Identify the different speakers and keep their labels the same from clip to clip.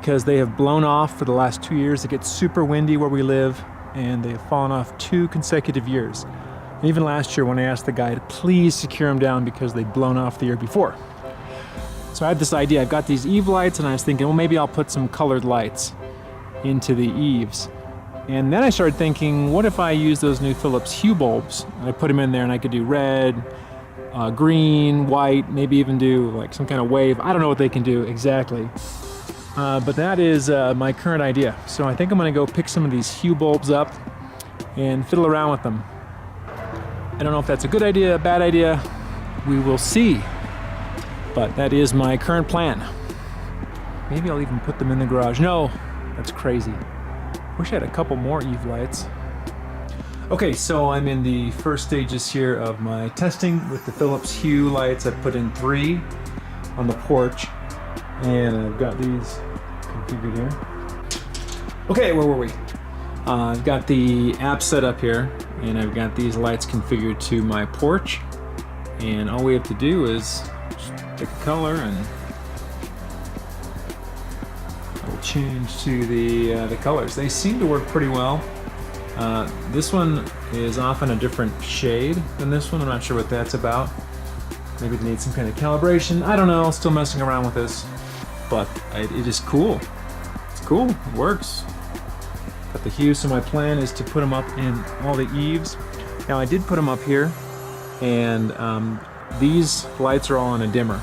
Speaker 1: because they have blown off for the last 2 years. It gets super windy where we live, and they have fallen off 2 consecutive years. And even last year when I asked the guy to please secure them down because they'd blown off the year before. So I had this idea. I've got these eave lights, and I was thinking, well, maybe I'll put some colored lights into the eaves. And then I started thinking, what if I use those new Philips Hue bulbs? And I put them in there, and I could do red, green, white, maybe even do like some kind of wave. I don't know what they can do exactly. But that is my current idea. So I think I'm gonna go pick some of these Hue bulbs up and fiddle around with them. I don't know if that's a good idea, a bad idea. We will see. But that is my current plan. Maybe I'll even put them in the garage. No, that's crazy. Wish I had a couple more Eve lights. Okay, so I'm in the first stages here of my testing with the Philips Hue lights. I've put in 3 on the porch, and I've got these configured here. Okay, where were we? I've got the app set up here, and I've got these lights configured to my porch. And all we have to do is just pick a color, and I'll change to the colors. They seem to work pretty well. This one is often a different shade than this one. I'm not sure what that's about. Maybe they need some kind of calibration. I don't know, still messing around with this. But it is cool. It's cool, it works. Got the hue, so my plan is to put them up in all the eaves. Now I did put them up here, and these lights are all on a dimmer.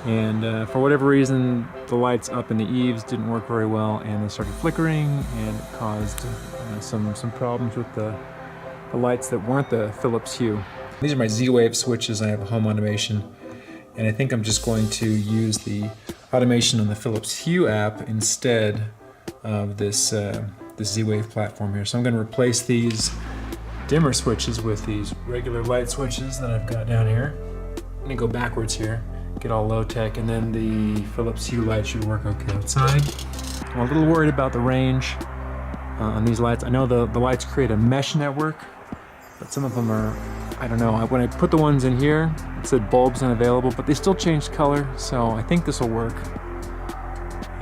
Speaker 1: And for whatever reason, the lights up in the eaves didn't work very well, and they started flickering, and it caused some problems with the lights that weren't the Philips Hue. These are my Z-Wave switches. I have a home automation, and I think I'm just going to use the automation on the Philips Hue app instead of this Z-Wave platform here. So I'm going to replace these dimmer switches with these regular light switches that I've got down here. I'm going to go backwards here, get all low tech, and then the Philips Hue light should work okay outside. I'm a little worried about the range on these lights. I know the lights create a mesh network, but some of them are, I don't know. When I put the ones in here, it said bulbs unavailable, but they still changed color, so I think this will work.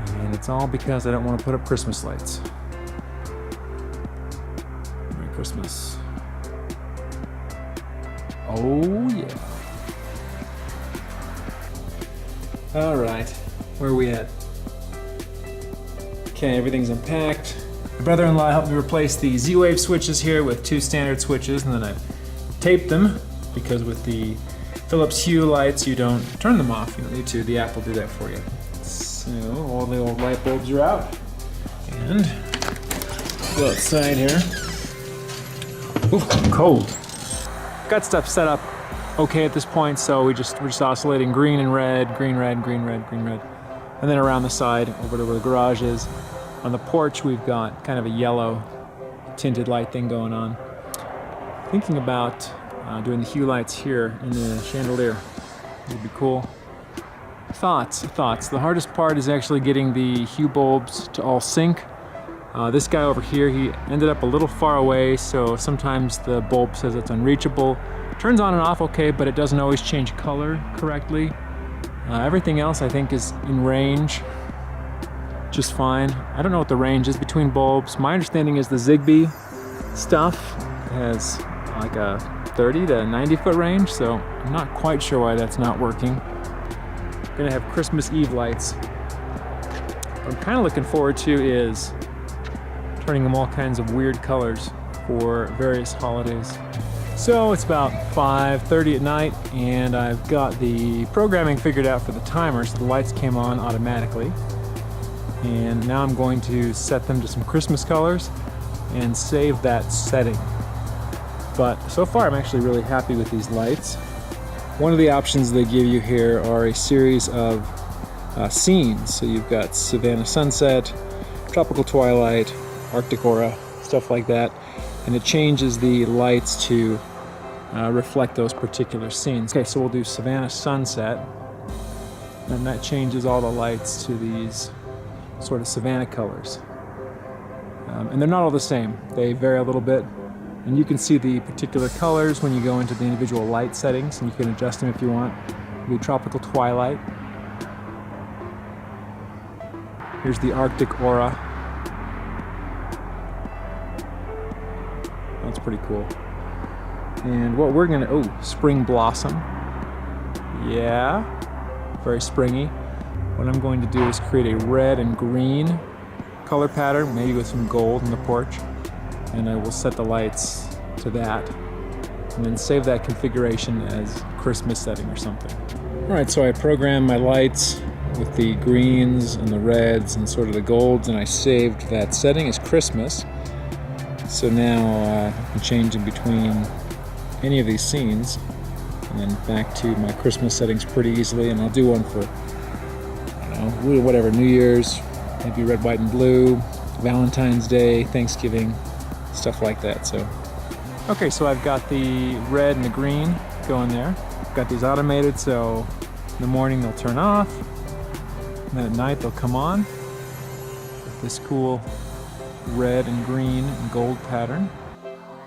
Speaker 1: And it's all because I don't want to put up Christmas lights. Merry Christmas. Oh yeah. All right, where are we at? Okay, everything's unpacked. My brother-in-law helped me replace the Z-Wave switches here with 2 standard switches, and then I taped them, because with the Philips Hue lights, you don't turn them off. You don't need to. The app will do that for you. So all the old light bulbs are out. And go outside here. Ooh, cold. Got stuff set up okay at this point, so we're just oscillating green and red, green, red, green, red, green, red. And then around the side, over to where the garage is. On the porch, we've got kind of a yellow tinted light thing going on. Thinking about doing the Hue lights here in the chandelier. Would be cool. Thoughts. The hardest part is actually getting the Hue bulbs to all sync. This guy over here, he ended up a little far away, so sometimes the bulb says it's unreachable. Turns on and off okay, but it doesn't always change color correctly. Everything else I think is in range just fine. I don't know what the range is between bulbs. My understanding is the Zigbee stuff has like a 30 to 90 foot range, so I'm not quite sure why that's not working. I'm gonna have Christmas Eve lights. What I'm kind of looking forward to is turning them all kinds of weird colors for various holidays. So it's about 5:30 at night, and I've got the programming figured out for the timer, so the lights came on automatically. And now I'm going to set them to some Christmas colors and save that setting. But so far I'm actually really happy with these lights. One of the options they give you here are a series of scenes. So you've got Savannah Sunset, Tropical Twilight, Arctic Aura, stuff like that. And it changes the lights to reflect those particular scenes. Okay, so we'll do Savannah Sunset, and that changes all the lights to these sort of Savannah colors. And they're not all the same. They vary a little bit. And you can see the particular colors when you go into the individual light settings, and you can adjust them if you want. Do Tropical Twilight. Here's the Arctic Aura. That's pretty cool. And what we're gonna, Spring Blossom. Yeah, very springy. What I'm going to do is create a red and green color pattern, maybe with some gold in the porch. And I will set the lights to that. And then save that configuration as Christmas setting or something. All right, so I programmed my lights with the greens and the reds and sort of the golds, and I saved that setting as Christmas. So now I can change in between any of these scenes and then back to my Christmas settings pretty easily. And I'll do one for, I don't know, whatever, New Year's, maybe red, white, and blue, Valentine's Day, Thanksgiving, stuff like that. So, okay, so I've got the red and the green going there. I've got these automated, so in the morning they'll turn off, and then at night they'll come on with this cool red and green and gold pattern.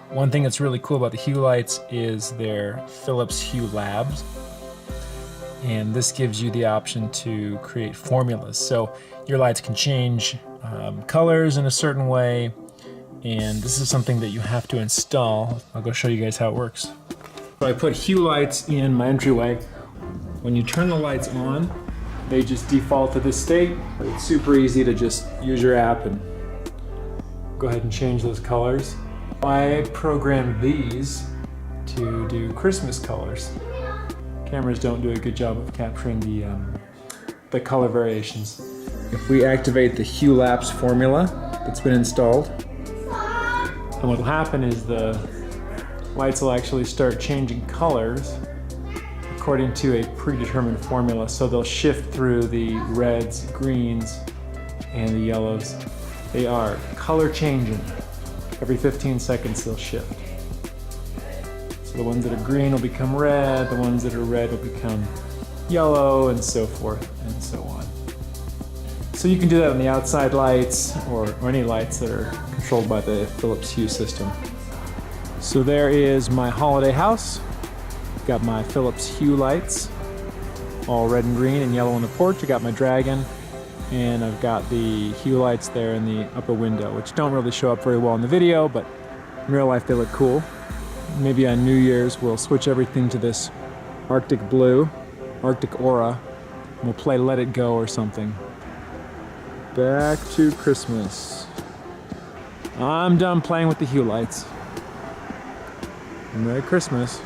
Speaker 1: One thing that's really cool about the Hue lights is their Philips Hue Labs, and this gives you the option to create formulas. So your lights can change colors in a certain way, and this is something that you have to install. I'll go show you guys how it works. So I put Hue lights in my entryway. When you turn the lights on, they just default to this state. It's super easy to just use your app and go ahead and change those colors. I programmed these to do Christmas colors. Cameras don't do a good job of capturing the color variations. If we activate the Hue Labs formula that's been installed, and what will happen is the lights will actually start changing colors according to a predetermined formula. So they'll shift through the reds, greens, and the yellows. They are color changing. Every 15 seconds they'll shift. So the ones that are green will become red, the ones that are red will become yellow, and so forth and so on. So you can do that on the outside lights or any lights that are controlled by the Philips Hue system. So there is my holiday house. Got my Philips Hue lights, all red and green and yellow on the porch. I got my dragon, and I've got the Hue lights there in the upper window, which don't really show up very well in the video, but in real life they look cool. Maybe on New Year's we'll switch everything to this Arctic blue, Arctic Aura, and we'll play Let It Go or something. Back to Christmas. I'm done playing with the Hue lights. Merry Christmas.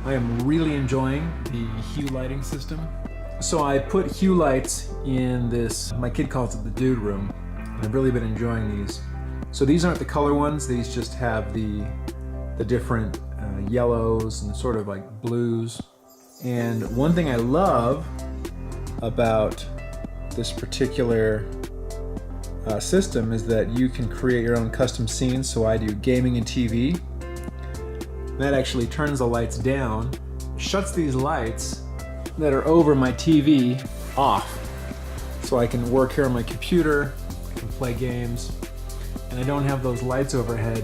Speaker 1: I am really enjoying the Hue lighting system. So I put Hue lights in this, my kid calls it the dude room, and I've really been enjoying these. So these aren't the color ones, these just have the different yellows and sort of like blues. And one thing I love about this particular system is that you can create your own custom scenes. So I do gaming and TV. That actually turns the lights down, shuts these lights that are over my TV off. So I can work here on my computer, I can play games, and I don't have those lights overhead.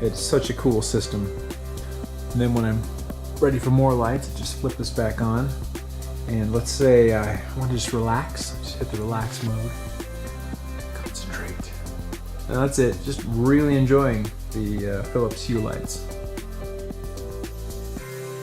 Speaker 1: It's such a cool system. And then when I'm ready for more lights, I just flip this back on. And let's say I want to just relax, just hit the relax mode. Concentrate. And that's it, just really enjoying the Philips Hue lights.